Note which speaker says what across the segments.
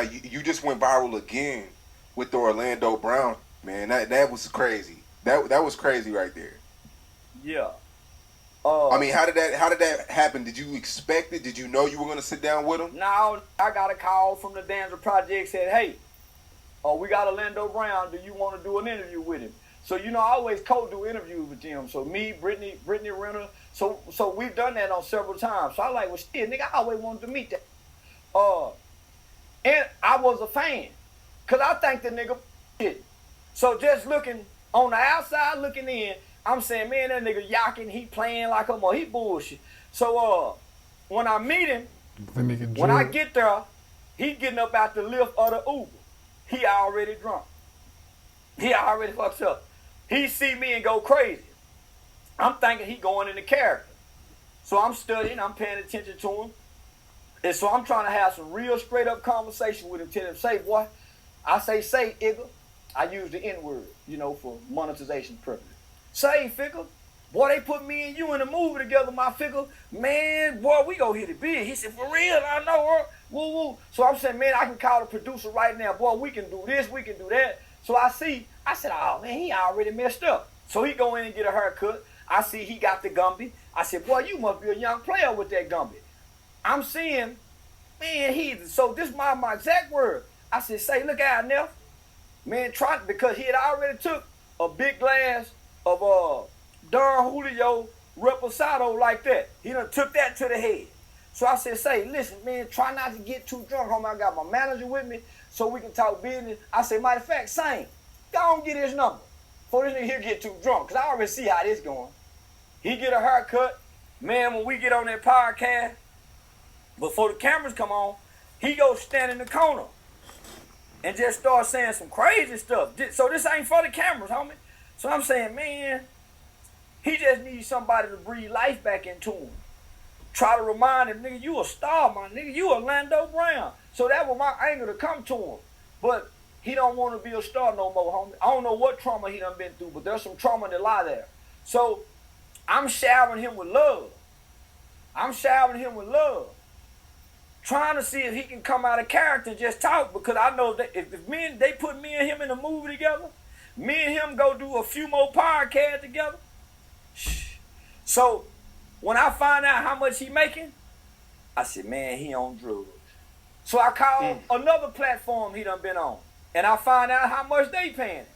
Speaker 1: like you just went viral again with the Orlando Brown, man. That was crazy. That was crazy right there.
Speaker 2: Yeah.
Speaker 1: I mean, how did that happen? Did you expect it? Did you know you were gonna sit down with him?
Speaker 2: Now I got a call from the Dancer Project, said, "Hey, we got Orlando Brown. Do you want to do an interview with him?" So I always co-do interviews with them. So me, Brittany Renner. So we've done that on several times. So I like, well, shit, nigga, I always wanted to meet that. And I was a fan, cause I think the nigga shit. So just looking on the outside, looking in, I'm saying, man, that nigga yacking, he playing like a he bullshit. So when I meet him, when I get there, he getting up out the lift of the Uber. He already drunk. He already fucked up. He see me and go crazy. I'm thinking he going into character. So I'm studying, I'm paying attention to him. And so I'm trying to have some real straight up conversation with him. Tell him, say, boy, I say, Igga. I use the N-word, for monetization purposes. Say, Fickle, boy, they put me and you in a movie together, my Fickle. Man, boy, we go hit it big. He said, for real, I know her. Woo, woo. So I'm saying, man, I can call the producer right now. Boy, we can do this, we can do that. So I said, oh, man, he already messed up. So he go in and get a haircut. I see he got the Gumby. I said, boy, you must be a young player with that Gumby. I'm seeing, man, so this is my exact word. I said, say, look out, Neff. Man, because he had already took a big glass of Don Julio Reposado like that. He done took that to the head. So I said, say, listen, man, try not to get too drunk, homie. I got my manager with me so we can talk business. I said, matter of fact, Saint, go on get his number before this nigga here get too drunk, because I already see how this going. He get a haircut. Man, when we get on that podcast, before the cameras come on, he go stand in the corner and just start saying some crazy stuff. So this ain't for the cameras, homie. So I'm saying, man, he just needs somebody to breathe life back into him. Try to remind him, nigga, you a star, my nigga. You Orlando Brown. So that was my angle to come to him. But he don't want to be a star no more, homie. I don't know what trauma he done been through, but there's some trauma that lie there. So I'm showering him with love. Trying to see if he can come out of character and just talk, because I know that if they put me and him in a movie together, me and him go do a few more podcasts together. So when I find out how much he making, I said, man, he on drugs. So I called another platform he done been on, and I find out how much they paying him.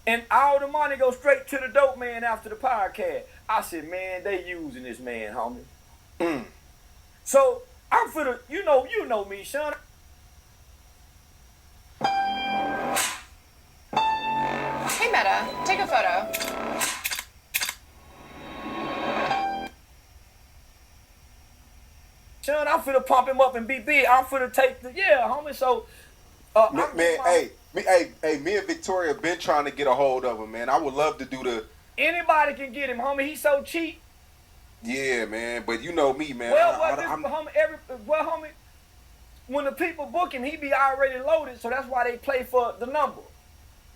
Speaker 2: And all the money goes straight to the dope man after the podcast. I said, man, they using this man, homie. So I'm finna, you know me, son.
Speaker 3: Hey, Meta, take a photo.
Speaker 2: Son, I'm finna pump him up and be big. I'm finna take homie. So,
Speaker 1: me and Victoria been trying to get a hold of him, man. I would love to do the.
Speaker 2: Anybody can get him, homie. He's so cheap.
Speaker 1: Yeah, man, but you know me, man.
Speaker 2: Homie, when the people book him, he be already loaded, so that's why they play for the number.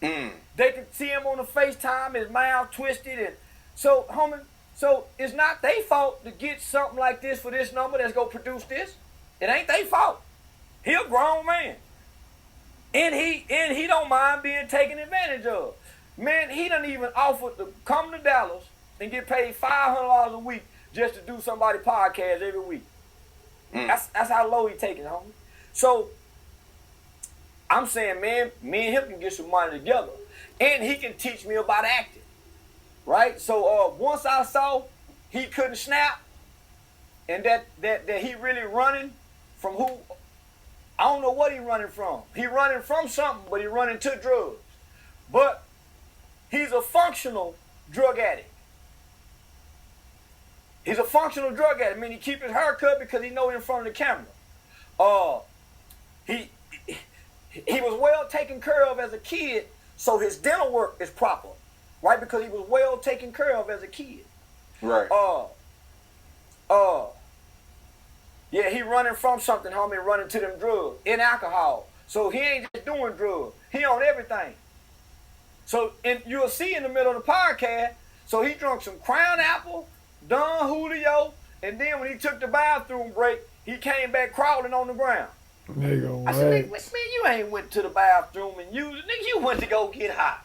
Speaker 2: They can see him on the FaceTime, his mouth twisted, and so, homie, so it's not their fault to get something like this for this number that's gonna produce this. It ain't their fault. He a grown man, and he don't mind being taken advantage of. Man, he done even offered to come to Dallas and get paid $500 a week just to do somebody's podcast every week. That's how low he taking, homie. So I'm saying, man, me and him can get some money together, and he can teach me about acting, right? So once I saw he couldn't snap, and that he really running from who, I don't know what he running from. He running from something, but he running to drugs. But he's a functional drug addict. He's a functional drug addict. I mean, he keep his hair cut because he know in front of the camera. He was well taken care of as a kid, so his dental work is proper, right? Because he was well taken care of as a kid.
Speaker 1: Right.
Speaker 2: Yeah, he running from something, homie, running to them drugs and alcohol. So he ain't just doing drugs. He on everything. So and you'll see in the middle of the podcast, so he drunk some Crown Apple, Don Julio, and then when he took the bathroom break, he came back crawling on the ground.
Speaker 4: Nigga,
Speaker 2: I said,
Speaker 4: what?
Speaker 2: man, you ain't went to the bathroom and used it. Nigga, you went to go get high.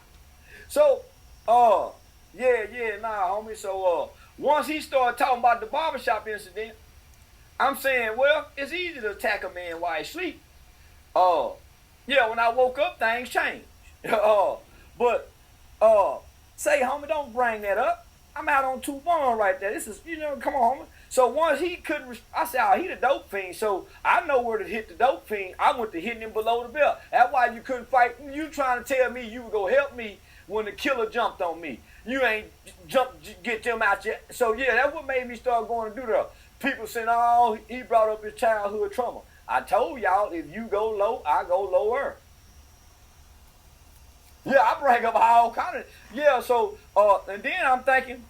Speaker 2: So, nah, homie. So, once he started talking about the barbershop incident, I'm saying, well, it's easy to attack a man while he's asleep. When I woke up, things changed. But, say, homie, don't bring that up. I'm out on 2-1 right there. This is, come on, homie. So once he couldn't, I said, oh, he the dope fiend. So I know where to hit the dope fiend. I went to hitting him below the belt. That's why you couldn't fight. You trying to tell me you would go help me when the killer jumped on me. You ain't get them out yet. So yeah, that's what made me start going to do that. People saying, oh, he brought up his childhood trauma. I told y'all, if you go low, I go lower. Yeah, I bring up all kind of, so, and then I'm thinking,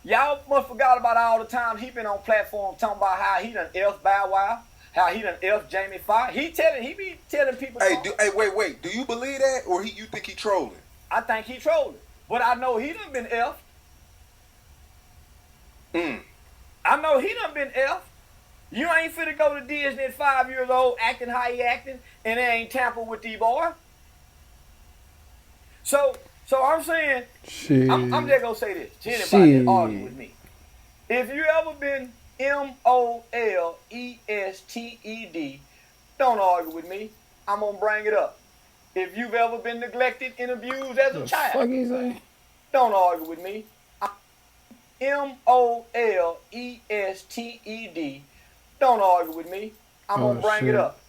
Speaker 2: y'all must forgot about all the time he been on platform talking about how he done F Bow Wow, how he done F Jamie Foxx. He be telling people.
Speaker 1: Hey, wait. Do you believe that, or you think he trolling?
Speaker 2: I think he trolling, but I know he done been F. I know he done been F. You ain't finna go to Disney at 5 years old acting how he acting, and they ain't tamper with these boys. So I'm saying, I'm just gonna say this to anybody that argue with me. If you ever been molested, don't argue with me. I'm gonna bring it up. If you've ever been neglected and abused as a child,
Speaker 4: Fuck he say?
Speaker 2: don't argue with me. molested, don't argue with me. I'm gonna bring it up.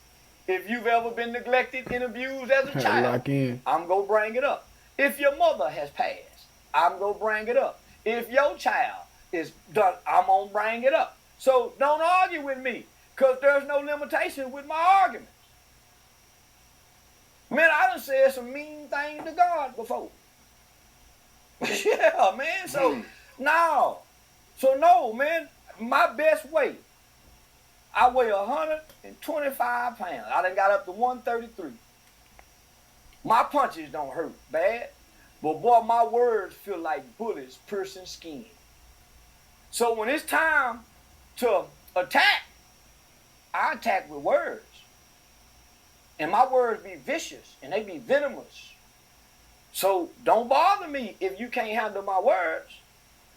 Speaker 2: If you've ever been neglected and abused as a child, I'm going to bring it up. If your mother has passed, I'm going to bring it up. If your child is done, I'm going to bring it up. So don't argue with me, because there's no limitation with my arguments. Man, I done said some mean things to God before. Yeah, man. So, no, man, my best weight, I weigh 125 pounds. I done got up to 133. My punches don't hurt bad, but boy, my words feel like bullets piercing skin. So when it's time to attack, I attack with words. And my words be vicious and they be venomous. So don't bother me if you can't handle my words.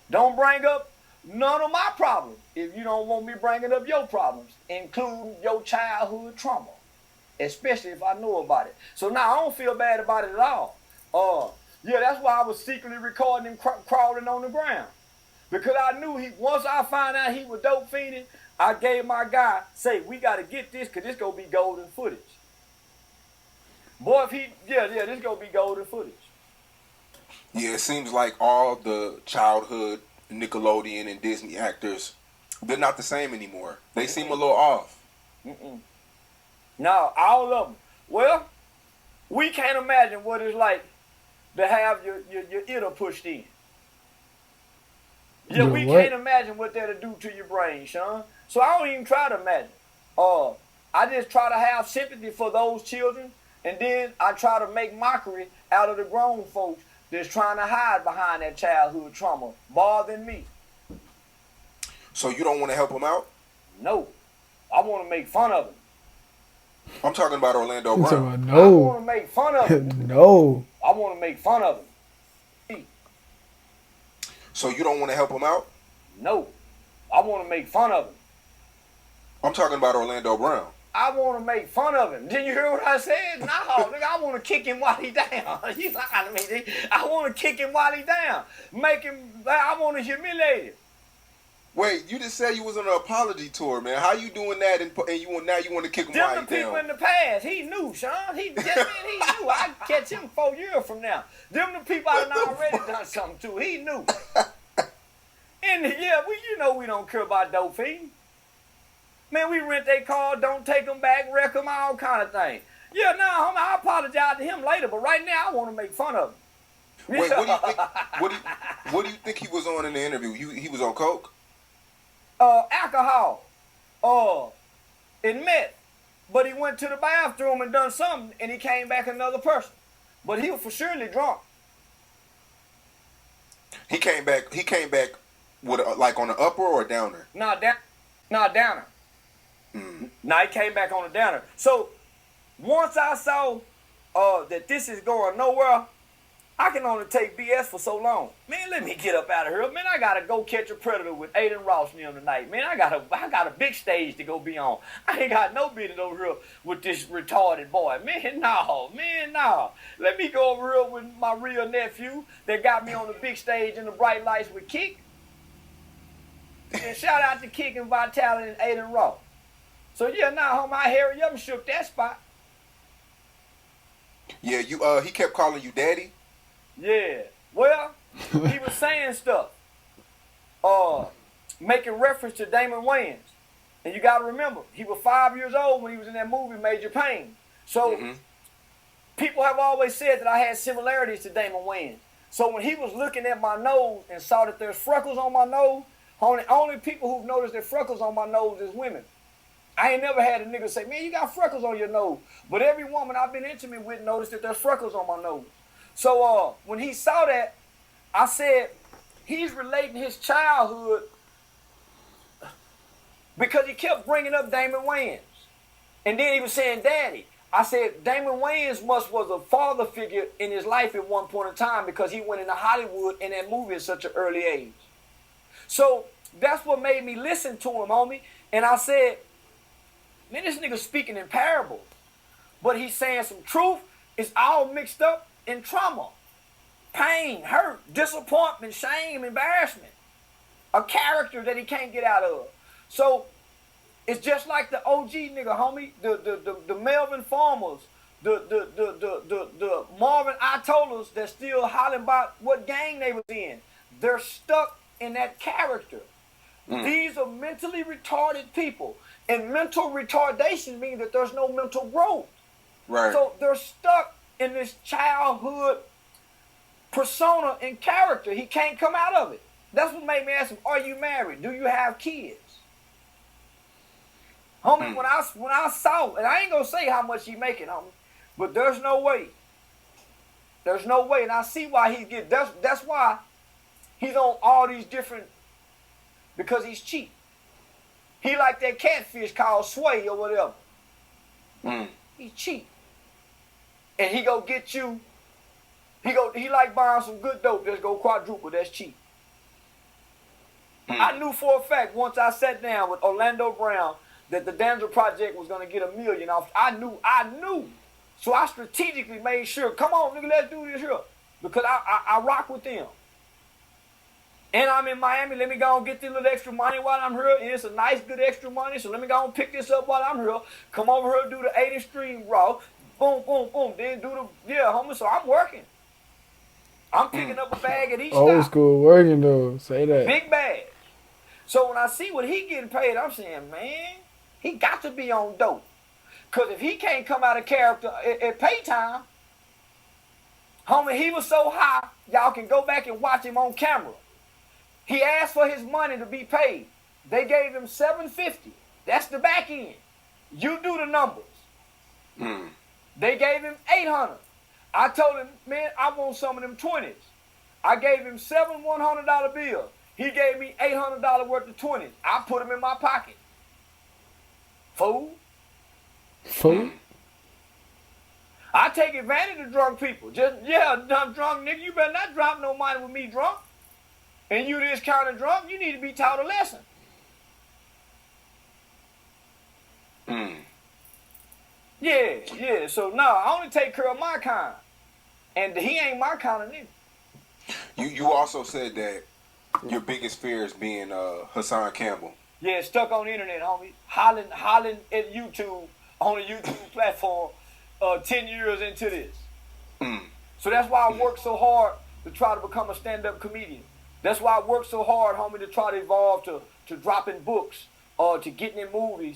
Speaker 2: Don't bring up none of my problems if you don't want me bringing up your problems, including your childhood trauma, especially if I know about it. So now I don't feel bad about it at all. That's why I was secretly recording him crawling on the ground, because I knew once I found out he was dope fiending, I gave my guy, say, we got to get this, because this going to be golden footage. Boy, if this going to be golden footage.
Speaker 1: Yeah, it seems like all the childhood Nickelodeon and Disney actors, they're not the same anymore. They seem a little off.
Speaker 2: No, all of them. Well, we can't imagine what it's like to have your inner pushed in. Yeah, we can't imagine what that'll do to your brain, Sean. So I don't even try to imagine. I just try to have sympathy for those children, and then I try to make mockery out of the grown folks that's trying to hide behind that childhood trauma, bothering me.
Speaker 1: So you don't want to help them out?
Speaker 2: No. I want to make fun of them.
Speaker 1: I'm talking about Orlando Brown.
Speaker 4: No.
Speaker 2: I want to make fun of them.
Speaker 4: No.
Speaker 2: I want to make fun of them.
Speaker 1: So you don't want to help them out?
Speaker 2: No. I want to make fun of them.
Speaker 1: I'm talking about Orlando Brown.
Speaker 2: I want to make fun of him. Did you hear what I said? No, nigga, I want to kick him while he down. You lying to me, nigga. I want to kick him while he down. Make him, I want to humiliate him.
Speaker 1: Wait, you just said you was on an apology tour, man. How you doing that and you want to kick him while he down?
Speaker 2: Them the people in the past. He knew, Sean. He knew. I'd catch him 4 years from now. Them the people I done already done something to. He knew. And we don't care about dope fiends. Man, we rent their car, don't take them back, wreck them, all kind of things. Yeah, homie, I apologize to him later, but right now I want to make fun of him.
Speaker 1: Wait, what do you think he was on in the interview? He was on coke?
Speaker 2: Alcohol. And meth. But he went to the bathroom and done something, and he came back another person. But he was for surely drunk.
Speaker 1: He came back with like on an upper or a downer?
Speaker 2: Nah, downer. Now he came back on the downer. So once I saw that this is going nowhere, I can only take BS for so long. Man, let me get up out of here. Man, I gotta go catch a predator with Aiden Ross and them tonight. Man, I got a big stage to go be on. I ain't got no business over here with this retarded boy. Man, no. Let me go over here with my real nephew that got me on the big stage in the bright lights with Kick. And shout out to Kick and Vitality and Aiden Ross. So yeah, homie, I hurry up and shook that spot.
Speaker 1: Yeah, he kept calling you daddy.
Speaker 2: Yeah. Well, he was saying stuff. Making reference to Damon Wayans. And you gotta remember, he was 5 years old when he was in that movie Major Pain. So people have always said that I had similarities to Damon Wayans. So when he was looking at my nose and saw that there's freckles on my nose, only people who've noticed there's freckles on my nose is women. I ain't never had a nigga say, man, you got freckles on your nose. But every woman I've been intimate with noticed that there's freckles on my nose. So when he saw that, I said, he's relating his childhood because he kept bringing up Damon Wayans. And then he was saying daddy. I said, Damon Wayans was a father figure in his life at one point in time because he went into Hollywood in that movie at such an early age. So that's what made me listen to him, homie. And I said, man, this nigga speaking in parables. But he's saying some truth. It's all mixed up in trauma, pain, hurt, disappointment, shame, embarrassment. A character that he can't get out of. So it's just like the OG nigga, homie, the Melvin Farmers, the Marvin Itolas that still hollering about what gang they was in. They're stuck in that character. These are mentally retarded people. And mental retardation means that there's no mental growth.
Speaker 1: Right.
Speaker 2: So they're stuck in this childhood persona and character. He can't come out of it. That's what made me ask him, are you married? Do you have kids? Homie, when I saw, and I ain't gonna say how much he making, homie, but there's no way. There's no way. And I see why he get, that's why he's on all these different, because he's cheap. He like that catfish called Sway or whatever. He's cheap. And he go get you, he like buying some good dope that's go quadruple, that's cheap. I knew for a fact once I sat down with Orlando Brown that the Danza Project was gonna get $1 million off. I knew. So I strategically made sure, come on, nigga, let's do this here. Because I rock with them. And I'm in Miami, let me go and get this little extra money while I'm here. And it's a nice, good extra money, so let me go and pick this up while I'm here. Come over here, do the 80 stream raw. Boom, boom, boom. Then do the, homie, so I'm working. I'm picking up a bag at each stop.
Speaker 4: Old school working, though. Say that.
Speaker 2: Big bag. So when I see what he getting paid, I'm saying, man, he got to be on dope. Because if he can't come out of character at pay time, homie, he was so high, y'all can go back and watch him on camera. He asked for his money to be paid. They gave him $750. That's the back end. You do the numbers. They gave him $800. I told him, man, I want some of them 20s. I gave him 7 $100 bills. He gave me $800 worth of 20s. I put them in my pocket. Fool. I take advantage of drunk people. Just, I'm drunk, nigga. You better not drop no money with me drunk. And you this kind of drunk, you need to be taught a lesson. Yeah. So, I only take care of my kind. And he ain't my kind of nigga.
Speaker 1: You also said that your biggest fear is being Hassan Campbell.
Speaker 2: Yeah, stuck on the internet, homie. Hollering at YouTube, on a YouTube platform 10 years into this. So that's why I work so hard to try to become a stand-up comedian. That's why I work so hard, homie, to try to evolve to dropping books or to getting in movies.